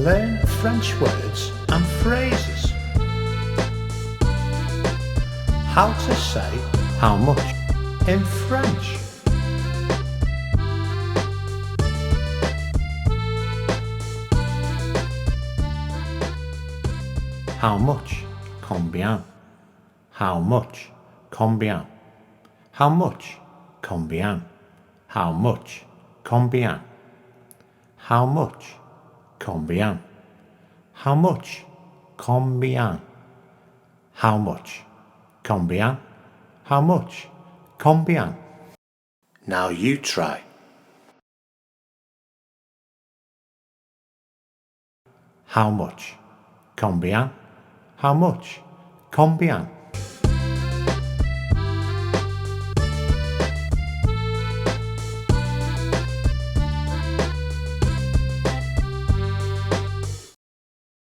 Learn French words and phrases. How to say how much in French. How much? Combien? How much? Combien? How much? Combien? How much? Combien? How much? Combien? How much? Combien? How much? Combien? How much? Combien? Now you try. How much? Combien? How much? Combien?